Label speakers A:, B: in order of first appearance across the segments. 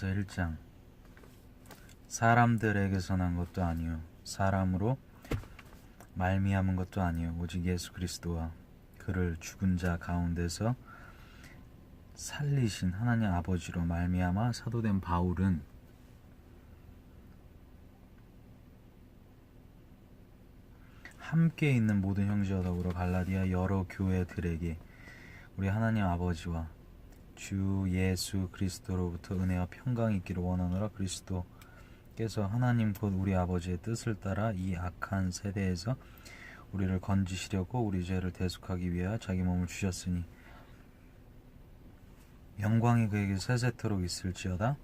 A: 1장 사람들에게서 난 것도 아니요 사람으로 말미암은 것도 아니요 오직 예수 그리스도와 그를 죽은 자 가운데서 살리신 하나님 아버지로 말미암아 사도된 바울은 함께 있는 모든 형제와 더불어 갈라디아 여러 교회들에게 우리 하나님 아버지와 주 예수 그리스도로부터 은혜와 평강이 있기를 원하노라. 그리스도께서 하나님 곧 우리 아버지의 뜻을 따라 이 악한 세대에서 우리를 건지시려고 우리 죄를 대속하기 위하여 자기 몸을 주셨으니 영광이 그에게 세세토록 있을지어다.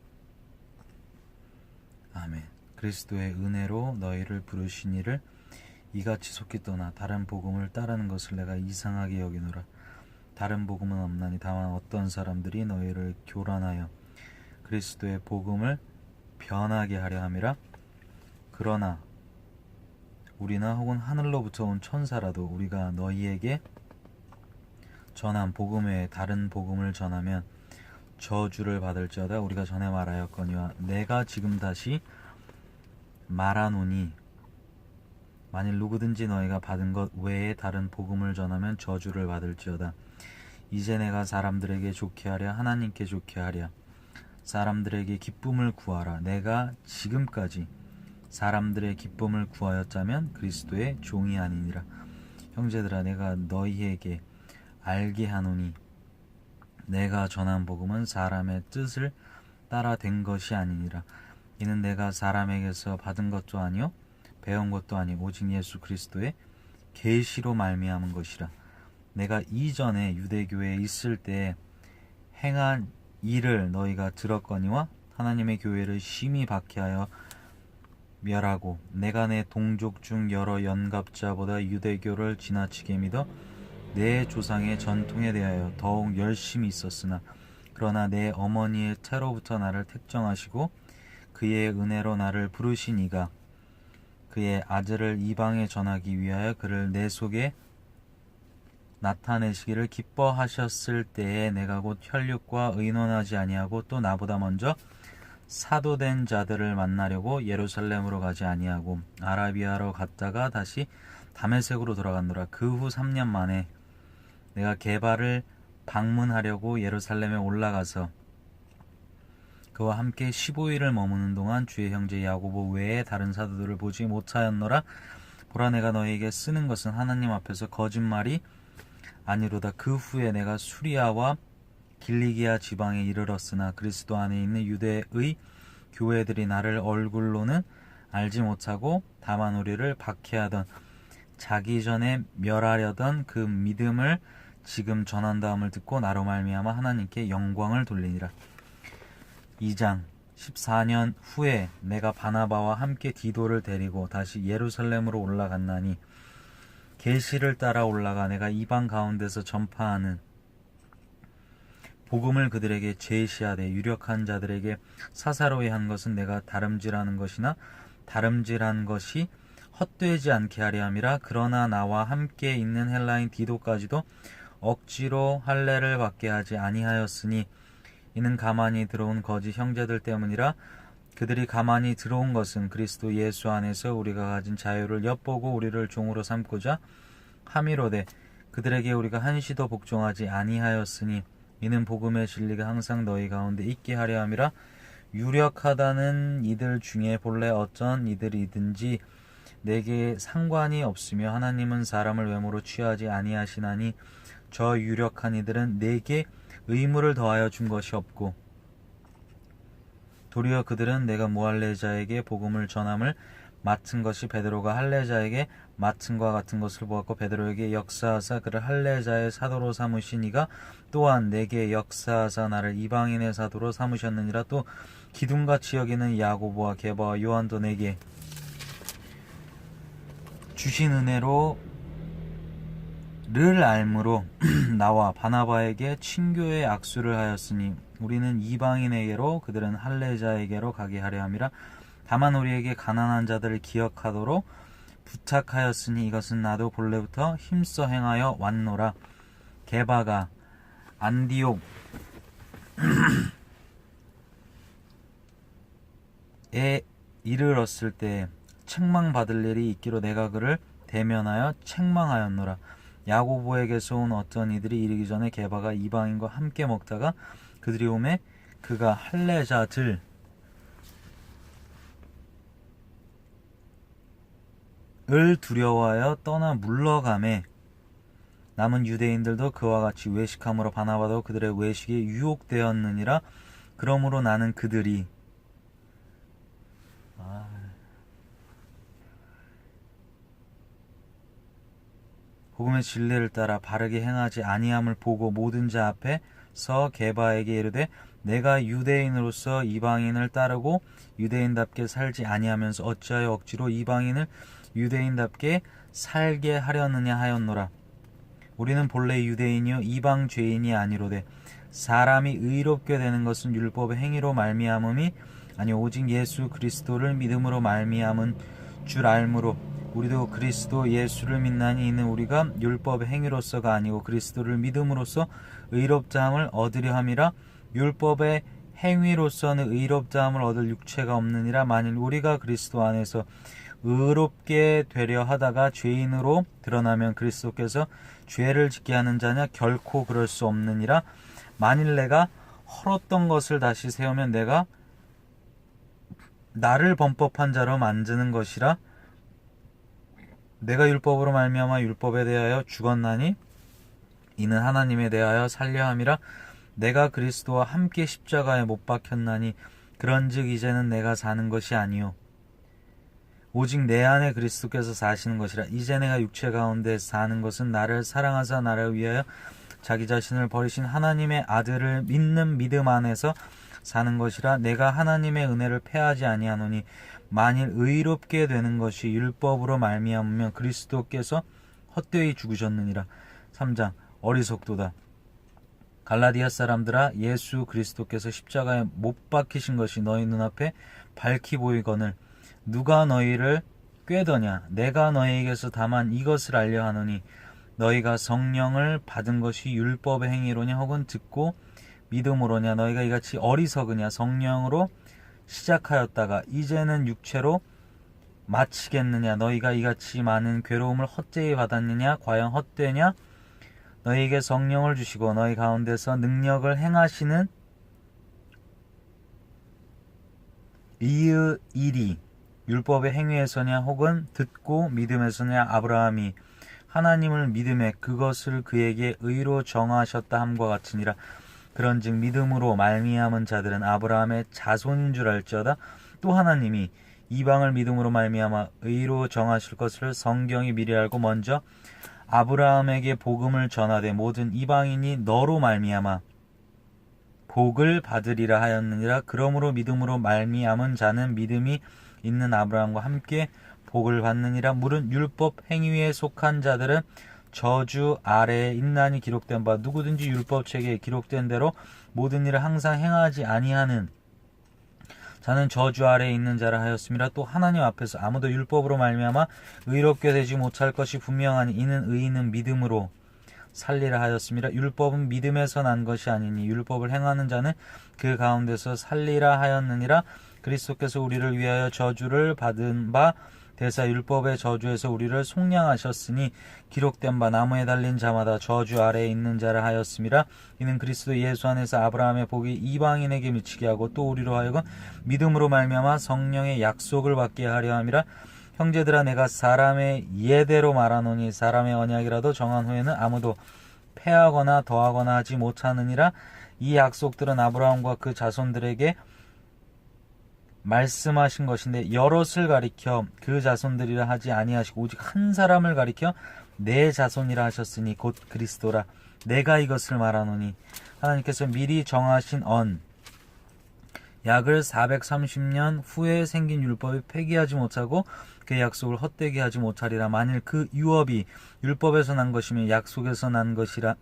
A: 아멘. 그리스도의 은혜로 너희를 부르신 이를 이같이 속히 떠나 다른 복음을 따르는 것을 내가 이상하게 여기노라. 다른 복음은 없나니 다만 어떤 사람들이 너희를 교란하여 그리스도의 복음을 변하게 하려 함이라. 그러나 우리나 혹은 하늘로부터 온 천사라도 우리가 너희에게 전한 복음 외에 다른 복음을 전하면 저주를 받을지어다. 우리가 전에 말하였거니와 내가 지금 다시 말하노니 만일 누구든지 너희가 받은 것 외에 다른 복음을 전하면 저주를 받을지어다. 이제 내가 사람들에게 좋게 하랴 하나님께 좋게 하랴 사람들에게 기쁨을 구하라. 내가 지금까지 사람들의 기쁨을 구하였자면 그리스도의 종이 아니니라. 형제들아 내가 너희에게 알게 하노니 내가 전한 복음은 사람의 뜻을 따라 된 것이 아니니라. 이는 내가 사람에게서 받은 것도 아니요 배운 것도 아니 오직 예수 그리스도의 계시로 말미암은 것이라. 내가 이전에 유대교회에 있을 때 행한 일을 너희가 들었거니와 하나님의 교회를 심히 박해하여 멸하고 내가 내 동족 중 여러 연갑자보다 유대교를 지나치게 믿어 내 조상의 전통에 대하여 더욱 열심히 있었으나 그러나 내 어머니의 태로부터 나를 택정하시고 그의 은혜로 나를 부르신 이가 그의 아들을 이방에 전하기 위하여 그를 내 속에 나타내시기를 기뻐하셨을 때에 내가 곧 혈육과 의논하지 아니하고 또 나보다 먼저 사도된 자들을 만나려고 예루살렘으로 가지 아니하고 아라비아로 갔다가 다시 다메섹으로 돌아갔노라. 그 후 3년 만에 내가 게바를 방문하려고 예루살렘에 올라가서 그와 함께 15일을 머무는 동안 주의 형제 야고보 외에 다른 사도들을 보지 못하였노라. 보라 내가 너희에게 쓰는 것은 하나님 앞에서 거짓말이 아니로다. 그 후에 내가 수리아와 길리기아 지방에 이르렀으나 그리스도 안에 있는 유대의 교회들이 나를 얼굴로는 알지 못하고 다만 우리를 박해하던 자기 전에 멸하려던 그 믿음을 지금 전한다함을 듣고 나로 말미암아 하나님께 영광을 돌리니라. 2장 14년 후에 내가 바나바와 함께 디도를 데리고 다시 예루살렘으로 올라갔나니 계시를 따라 올라가 내가 이방 가운데서 전파하는 복음을 그들에게 제시하되 유력한 자들에게 사사로이 한 것은 내가 다름질하는 것이나 다름질한 것이 헛되지 않게 하려 함이라. 그러나 나와 함께 있는 헬라인 디도까지도 억지로 할례를 받게 하지 아니하였으니 이는 가만히 들어온 거짓 형제들 때문이라. 그들이 가만히 들어온 것은 그리스도 예수 안에서 우리가 가진 자유를 엿보고 우리를 종으로 삼고자 함이로되 그들에게 우리가 한시도 복종하지 아니하였으니 이는 복음의 진리가 항상 너희 가운데 있게 하려 함이라. 유력하다는 이들 중에 본래 어떤 이들이든지 내게 상관이 없으며 하나님은 사람을 외모로 취하지 아니하시나니 저 유력한 이들은 내게 의무를 더하여 준 것이 없고 도리어 그들은 내가 무할례자에게 복음을 전함을 맡은 것이 베드로가 할례자에게 맡은 것과 같은 것을 보았고 베드로에게 역사하사 그를 할례자의 사도로 삼으신 이가 또한 내게 역사하사 나를 이방인의 사도로 삼으셨느니라. 또 기둥같이 여기는 야고보와 게바와 요한도 내게 주신 은혜로 를 알므로 나와 바나바에게 친교의 악수를 하였으니 우리는 이방인에게로 그들은 할례자에게로 가게 하려 함이라. 다만 우리에게 가난한 자들을 기억하도록 부탁하였으니 이것은 나도 본래부터 힘써 행하여 왔노라. 게바가 안디옥 이르렀을 때 책망받을 일이 있기로 내가 그를 대면하여 책망하였노라. 야고보에게서 온 어떤 이들이 이르기 전에 게바가 이방인과 함께 먹다가 그들이 오매 그가 할례자들을 두려워하여 떠나 물러가매 남은 유대인들도 그와 같이 외식함으로 바나바도 그들의 외식에 유혹되었느니라. 그러므로 나는 그들이 복음의 진리를 따라 바르게 행하지 아니함을 보고 모든 자 앞에서 게바에게 이르되 내가 유대인으로서 이방인을 따르고 유대인답게 살지 아니하면서 어찌하여 억지로 이방인을 유대인답게 살게 하려느냐 하였노라. 우리는 본래 유대인이요 이방 죄인이 아니로되 사람이 의롭게 되는 것은 율법의 행위로 말미암음이 아니 오직 예수 그리스도를 믿음으로 말미암은 줄 알므로 우리도 그리스도 예수를 믿나니 이는 우리가 율법의 행위로서가 아니고 그리스도를 믿음으로써 의롭다함을 얻으려 함이라. 율법의 행위로서는 의롭다함을 얻을 육체가 없느니라. 만일 우리가 그리스도 안에서 의롭게 되려 하다가 죄인으로 드러나면 그리스도께서 죄를 짓게 하는 자냐? 결코 그럴 수 없느니라. 만일 내가 헐었던 것을 다시 세우면 내가 나를 범법한 자로 만드는 것이라. 내가 율법으로 말미암아 율법에 대하여 죽었나니 이는 하나님에 대하여 살려 함이라. 내가 그리스도와 함께 십자가에 못 박혔나니 그런즉 이제는 내가 사는 것이 아니요 오직 내 안에 그리스도께서 사시는 것이라. 이제 내가 육체 가운데 사는 것은 나를 사랑하사 나를 위하여 자기 자신을 버리신 하나님의 아들을 믿는 믿음 안에서 사는 것이라. 내가 하나님의 은혜를 패하지 아니하노니 만일 의롭게 되는 것이 율법으로 말미암으면 그리스도께서 헛되이 죽으셨느니라. 3장 어리석도다. 갈라디아 사람들아 예수 그리스도께서 십자가에 못 박히신 것이 너희 눈앞에 밝히 보이거늘 누가 너희를 꾀더냐. 내가 너희에게서 다만 이것을 알려 하노니 너희가 성령을 받은 것이 율법의 행위로냐 혹은 듣고 믿음으로냐. 너희가 이같이 어리석으냐. 성령으로 시작하였다가 이제는 육체로 마치겠느냐. 너희가 이같이 많은 괴로움을 헛되이 받았느냐. 과연 헛되냐. 너희에게 성령을 주시고 너희 가운데서 능력을 행하시는 이의 일이 율법의 행위에서냐 혹은 듣고 믿음에서냐. 아브라함이 하나님을 믿음에 그것을 그에게 의로 정하셨다 함과 같으니라. 그런즉 믿음으로 말미암은 자들은 아브라함의 자손인 줄 알지어다. 또 하나님이 이방을 믿음으로 말미암아 의로 정하실 것을 성경이 미리 알고 먼저 아브라함에게 복음을 전하되 모든 이방인이 너로 말미암아 복을 받으리라 하였느니라. 그러므로 믿음으로 말미암은 자는 믿음이 있는 아브라함과 함께 복을 받느니라. 물은 율법 행위에 속한 자들은 저주 아래에 있나니 기록된 바 누구든지 율법책에 기록된 대로 모든 일을 항상 행하지 아니하는 자는 저주 아래에 있는 자라 하였음이라. 또 하나님 앞에서 아무도 율법으로 말미암아 의롭게 되지 못할 것이 분명하니 이는 의인은 믿음으로 살리라 하였음이라. 율법은 믿음에서 난 것이 아니니 율법을 행하는 자는 그 가운데서 살리라 하였느니라. 그리스도께서 우리를 위하여 저주를 받은 바 대사 율법의 저주에서 우리를 속량하셨으니 기록된 바 나무에 달린 자마다 저주 아래에 있는 자라 하였음이라. 이는 그리스도 예수 안에서 아브라함의 복이 이방인에게 미치게 하고 또 우리로 하여금 믿음으로 말미암아 성령의 약속을 받게 하려 함이라. 형제들아 내가 사람의 예대로 말하노니 사람의 언약이라도 정한 후에는 아무도 패하거나 더하거나 하지 못하느니라. 이 약속들은 아브라함과 그 자손들에게 말씀하신 것인데 여럿을 가리켜 그 자손들이라 하지 아니하시고 오직 한 사람을 가리켜 내 자손이라 하셨으니 곧 그리스도라. 내가 이것을 말하노니 하나님께서 미리 정하신 약을 430년 후에 생긴 율법이 폐기하지 못하고 그 약속을 헛되게 하지 못하리라. 만일 그 유업이 율법에서 난 것이면 약속에서 난 것이라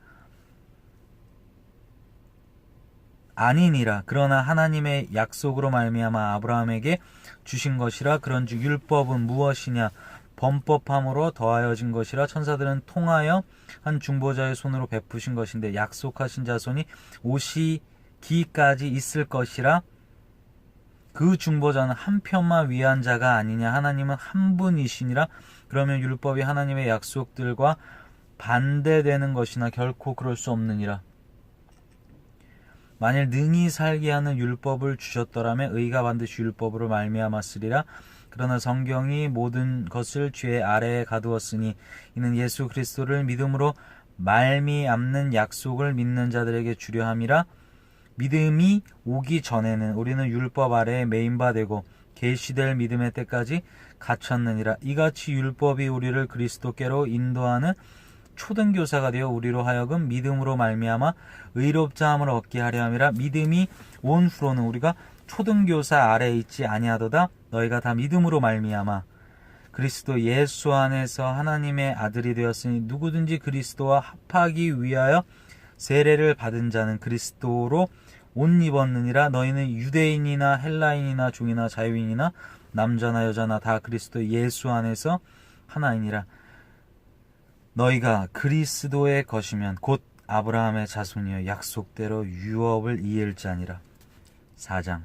A: 아니니라. 그러나 하나님의 약속으로 말미암아 아브라함에게 주신 것이라. 그런즉 율법은 무엇이냐. 범법함으로 더하여진 것이라. 천사들은 통하여 한 중보자의 손으로 베푸신 것인데 약속하신 자손이 오시기까지 있을 것이라. 그 중보자는 한 편만 위한 자가 아니냐. 하나님은 한 분이시니라. 그러면 율법이 하나님의 약속들과 반대되는 것이나 결코 그럴 수 없느니라. 만일 능히 살게 하는 율법을 주셨더라면 의가 반드시 율법으로 말미암았으리라. 그러나 성경이 모든 것을 죄 아래에 가두었으니 이는 예수 그리스도를 믿음으로 말미암는 약속을 믿는 자들에게 주려 함이라. 믿음이 오기 전에는 우리는 율법 아래에 매인 바 되고 계시될 믿음의 때까지 갇혔느니라. 이같이 율법이 우리를 그리스도께로 인도하는 초등교사가 되어 우리로 하여금 믿음으로 말미암아 의롭자함을 얻게 하려 함이라. 믿음이 온 후로는 우리가 초등교사 아래에 있지 아니하도다. 너희가 다 믿음으로 말미암아 그리스도 예수 안에서 하나님의 아들이 되었으니 누구든지 그리스도와 합하기 위하여 세례를 받은 자는 그리스도로 옷 입었느니라. 너희는 유대인이나 헬라인이나 종이나 자유인이나 남자나 여자나 다 그리스도 예수 안에서 하나이니라. 너희가 그리스도의 것이면 곧 아브라함의 자손이여 약속대로 유업을 이을 자니라. 4장.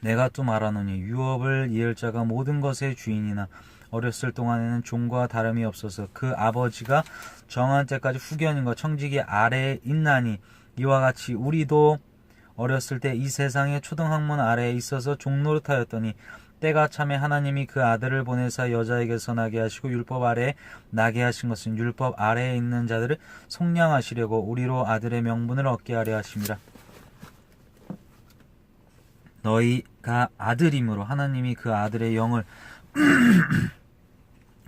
A: 내가 또 말하노니 유업을 이을 자가 모든 것의 주인이나 어렸을 동안에는 종과 다름이 없어서 그 아버지가 정한 때까지 후견인과 청지기 아래에 있나니 이와 같이 우리도 어렸을 때 이 세상의 초등학문 아래에 있어서 종노릇하였더니 때가 참에 하나님이 그 아들을 보내사 여자에게서 나게 하시고 율법 아래에 나게 하신 것은 율법 아래에 있는 자들을 속량하시려고 우리로 아들의 명분을 얻게 하려 하심이라. 너희가 아들이므로 하나님이 그 아들의 영을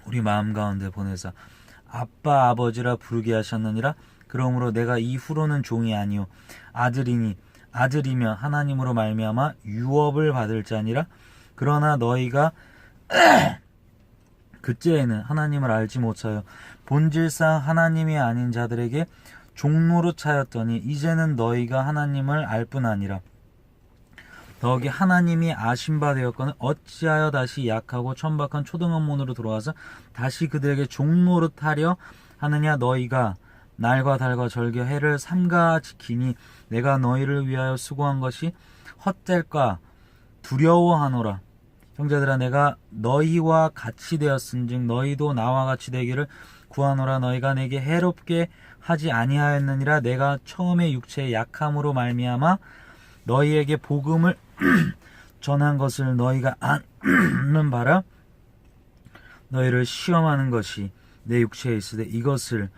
A: 우리 마음 가운데 보내사 아빠 아버지라 부르게 하셨느니라. 그러므로 내가 이후로는 종이 아니요 아들이니 아들이면 하나님으로 말미암아 유업을 받을 자니라. 그러나 너희가 그때에는 하나님을 알지 못하여 본질상 하나님이 아닌 자들에게 종로로 차였더니 이제는 너희가 하나님을 알 뿐 아니라 더욱이 하나님이 아신 바 되었거늘 어찌하여 다시 약하고 천박한 초등학문으로 돌아와서 다시 그들에게 종노릇하려 하느냐. 너희가 날과 달과 절겨 해를 삼가 지키니 내가 너희를 위하여 수고한 것이 헛될까 두려워하노라. 형제들아 내가 너희와 같이 되었은즉 너희도 나와 같이 되기를 구하노라. 너희가 내게 해롭게 하지 아니하였느니라. 내가 처음에 육체의 약함으로 말미암아 너희에게 복음을 전한 것을 너희가 아는 바라. 너희를 시험하는 것이 내 육체에 있으되 이것을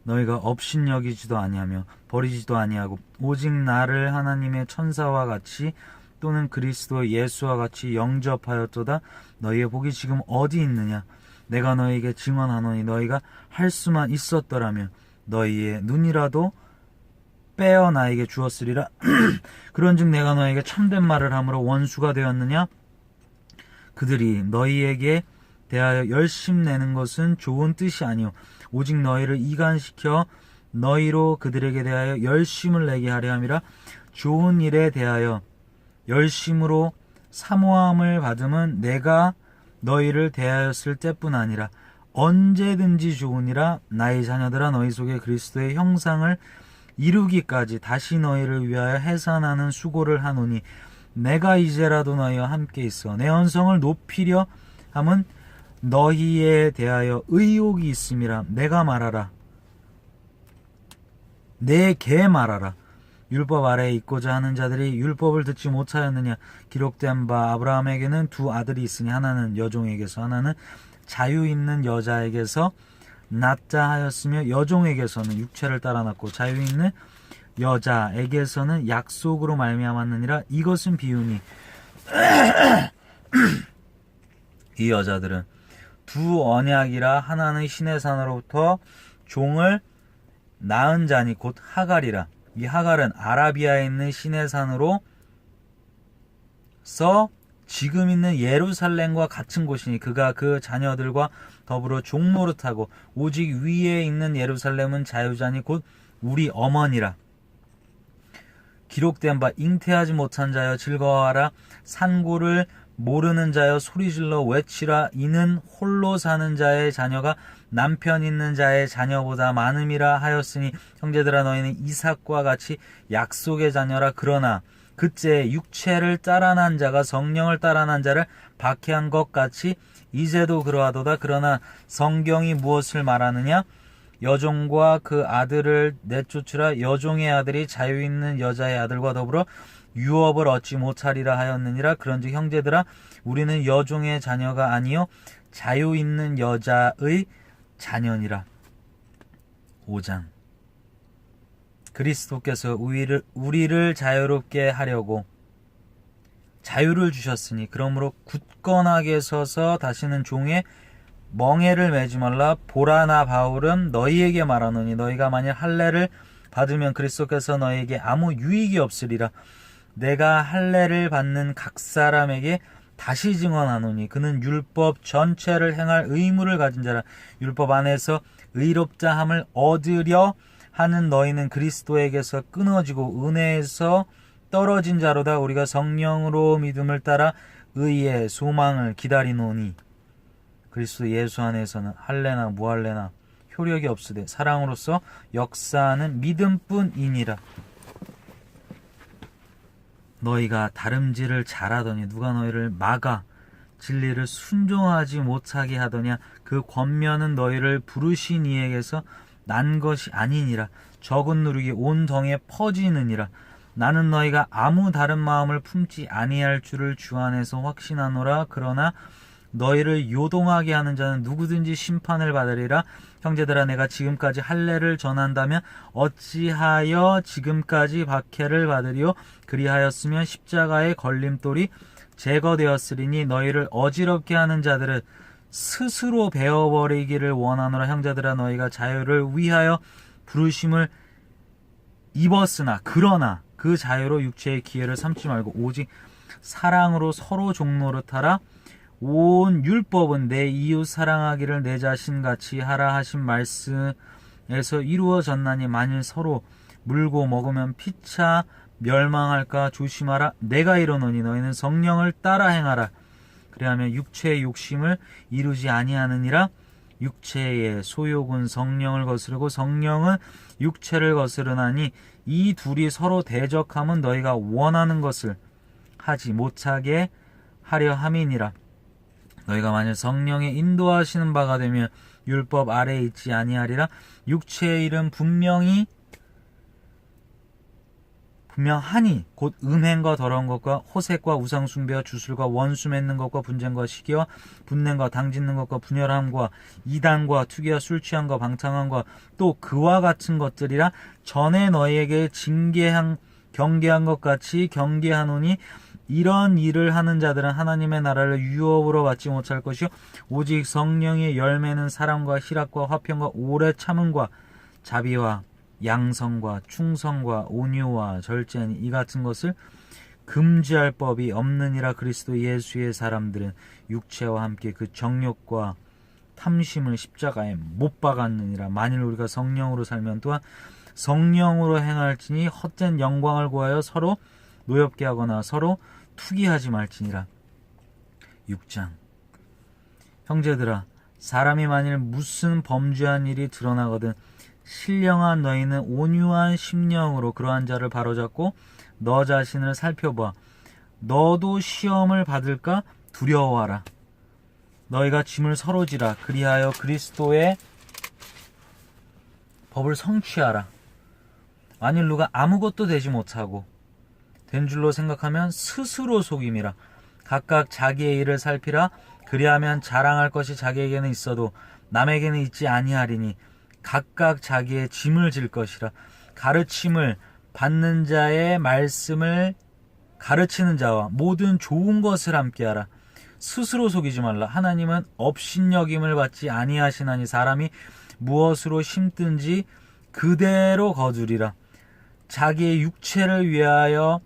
A: 너희가 업신여기지도 아니하며 버리지도 아니하고 오직 나를 하나님의 천사와 같이 또는 그리스도 예수와 같이 영접하였도다. 너희의 복이 지금 어디 있느냐. 내가 너희에게 증언하노니 너희가 할 수만 있었더라면 너희의 눈이라도 빼어 나에게 주었으리라. 그런즉 내가 너에게 참된 말을 함으로 원수가 되었느냐. 그들이 너희에게 대하여 열심내는 것은 좋은 뜻이 아니요 오직 너희를 이간시켜 너희로 그들에게 대하여 열심을 내게 하려 함이라. 좋은 일에 대하여 열심으로 사모함을 받음은 내가 너희를 대하였을 때뿐 아니라 언제든지 좋으니라. 나의 자녀들아 너희 속에 그리스도의 형상을 이루기까지 다시 너희를 위하여 해산하는 수고를 하노니 내가 이제라도 너희와 함께 있어 내 언성을 높이려 함은 너희에 대하여 의욕이 있음이라. 내가 말하라 내게 말하라. 율법 아래에 있고자 하는 자들이 율법을 듣지 못하였느냐. 기록된 바 아브라함에게는 두 아들이 있으니 하나는 여종에게서 하나는 자유 있는 여자에게서 낳자 하였으며 여종에게서는 육체를 따라 낳고 자유 있는 여자에게서는 약속으로 말미암았느니라. 이것은 비유니 이 여자들은 두 언약이라 하나는 신의 산으로부터 종을 낳은 자니 곧 하갈이라. 이 하갈은 아라비아에 있는 신의 산으로서 지금 있는 예루살렘과 같은 곳이니 그가 그 자녀들과 더불어 종노릇하고 오직 위에 있는 예루살렘은 자유자니 곧 우리 어머니라. 기록된 바 잉태하지 못한 자여 즐거워하라. 산고를 모르는 자여 소리질러 외치라. 이는 홀로 사는 자의 자녀가 남편 있는 자의 자녀보다 많음이라 하였으니 형제들아 너희는 이삭과 같이 약속의 자녀라. 그러나 그때 육체를 따라난 자가 성령을 따라난 자를 박해한 것 같이 이제도 그러하도다. 그러나 성경이 무엇을 말하느냐? 여종과 그 아들을 내쫓으라. 여종의 아들이 자유 있는 여자의 아들과 더불어 유업을 얻지 못하리라 하였느니라. 그런즉 형제들아, 우리는 여종의 자녀가 아니요 자유 있는 여자의 자녀니라. 5장. 그리스도께서 우리를 자유롭게 하려고 자유를 주셨으니 그러므로 굳건하게 서서 다시는 종의 멍에를 매지 말라. 보라, 나 바울은 너희에게 말하노니 너희가 만일 할례를 받으면 그리스도께서 너희에게 아무 유익이 없으리라. 내가 할례를 받는 각 사람에게 다시 증언하노니 그는 율법 전체를 행할 의무를 가진 자라. 율법 안에서 의롭다 함을 얻으려 하는 너희는 그리스도에게서 끊어지고 은혜에서 떨어진 자로다. 우리가 성령으로 믿음을 따라 의의 소망을 기다리노니 그리스도 예수 안에서는 할례나 무할례나 효력이 없으되 사랑으로서 역사하는 믿음뿐이니라. 너희가 다름질을 잘하더니 누가 너희를 막아 진리를 순종하지 못하게 하더냐? 그 권면은 너희를 부르신 이에게서 난 것이 아니니라. 적은 누룩이 온 덩에 퍼지느니라. 나는 너희가 아무 다른 마음을 품지 아니할 줄을 주 안에서 확신하노라. 그러나 너희를 요동하게 하는 자는 누구든지 심판을 받으리라. 형제들아, 내가 지금까지 할례를 전한다면 어찌하여 지금까지 박해를 받으리요? 그리하였으면 십자가의 걸림돌이 제거되었으리니 너희를 어지럽게 하는 자들은 스스로 베어버리기를 원하노라. 형제들아, 너희가 자유를 위하여 부르심을 입었으나 그러나 그 자유로 육체의 기회를 삼지 말고 오직 사랑으로 서로 종노릇하라. 온 율법은 내 이웃 사랑하기를 내 자신같이 하라 하신 말씀에서 이루어졌나니 만일 서로 물고 먹으면 피차 멸망할까 조심하라. 내가 이르노니 너희는 성령을 따라 행하라. 그리하면 육체의 욕심을 이루지 아니하느니라. 육체의 소욕은 성령을 거스르고 성령은 육체를 거스르나니 이 둘이 서로 대적함은 너희가 원하는 것을 하지 못하게 하려 함이니라. 너희가 만일 성령의 인도하시는 바가 되면 율법 아래에 있지 아니하리라. 육체의 일은 분명하니 곧 음행과 더러운 것과 호색과 우상숭배와 주술과 원수 맺는 것과 분쟁과 시기와 분냄과 당짓는 것과 분열함과 이단과 투기와 술취함과 방탕함과 또 그와 같은 것들이라. 전에 너희에게 경계한 것 같이 경계하노니 이런 일을 하는 자들은 하나님의 나라를 유업으로 받지 못할 것이요 오직 성령의 열매는 사랑과 희락과 화평과 오래 참음과 자비와 양성과 충성과 온유와 절제니 이 같은 것을 금지할 법이 없느니라. 그리스도 예수의 사람들은 육체와 함께 그 정욕과 탐심을 십자가에 못 박았느니라. 만일 우리가 성령으로 살면 또한 성령으로 행할지니 헛된 영광을 구하여 서로 노엽게 하거나 서로 투기하지 말지니라. 6장. 형제들아, 사람이 만일 무슨 범죄한 일이 드러나거든 신령한 너희는 온유한 심령으로 그러한 자를 바로잡고 너 자신을 살펴봐. 너도 시험을 받을까 두려워하라. 너희가 짐을 서로 지라. 그리하여 그리스도의 법을 성취하라. 만일 누가 아무것도 되지 못하고 된 줄로 생각하면 스스로 속임이라. 각각 자기의 일을 살피라. 그리하면 자랑할 것이 자기에게는 있어도 남에게는 있지 아니하리니 각각 자기의 짐을 질 것이라. 가르침을 받는 자의 말씀을 가르치는 자와 모든 좋은 것을 함께하라. 스스로 속이지 말라. 하나님은 업신여김을 받지 아니하시나니 사람이 무엇으로 심든지 그대로 거두리라. 자기의 육체를 위하여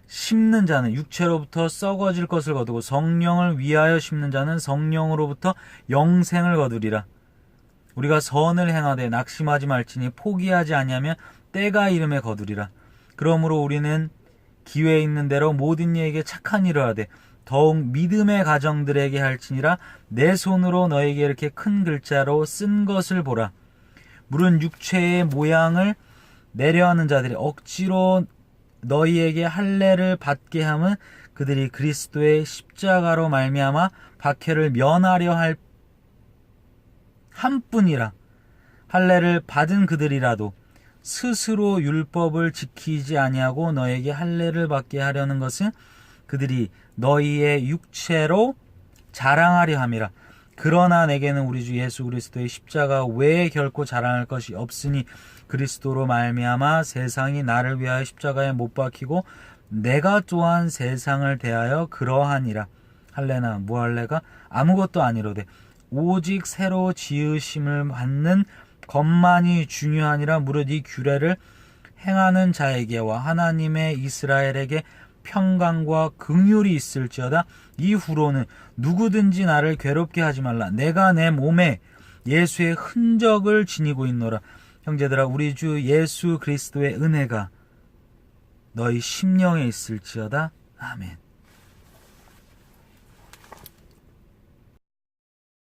A: 심는 자는 육체로부터 썩어질 것을 거두고 성령을 위하여 심는 자는 성령으로부터 영생을 거두리라. 우리가 선을 행하되 낙심하지 말지니 포기하지 아니하면 때가 이름에 거두리라. 그러므로 우리는 기회 있는 대로 모든 이에게 착한 일을 하되 더욱 믿음의 가정들에게 할지니라. 내 손으로 너에게 이렇게 큰 글자로 쓴 것을 보라. 물은 육체의 모양을 내려하는 자들이 억지로 너희에게 할례를 받게 함은 그들이 그리스도의 십자가로 말미암아 박해를 면하려 할 함뿐이라. 할례를 받은 그들이라도 스스로 율법을 지키지 아니하고 너에게 할례를 받게 하려는 것은 그들이 너희의 육체로 자랑하려 함이라. 그러나 내게는 우리 주 예수 그리스도의 십자가 외에 결코 자랑할 것이 없으니 그리스도로 말미암아 세상이 나를 위하여 십자가에 못 박히고 내가 또한 세상을 대하여 그러하니라. 할례나 무할례가 아무것도 아니로되 오직 새로 지으심을 받는 것만이 중요하니라. 무릇 이 규례를 행하는 자에게와 하나님의 이스라엘에게 평강과 긍휼이 있을지어다. 이후로는 누구든지 나를 괴롭게 하지 말라. 내가 내 몸에 예수의 흔적을 지니고 있노라. 형제들아, 우리 주 예수 그리스도의 은혜가 너희 심령에 있을지어다. 아멘.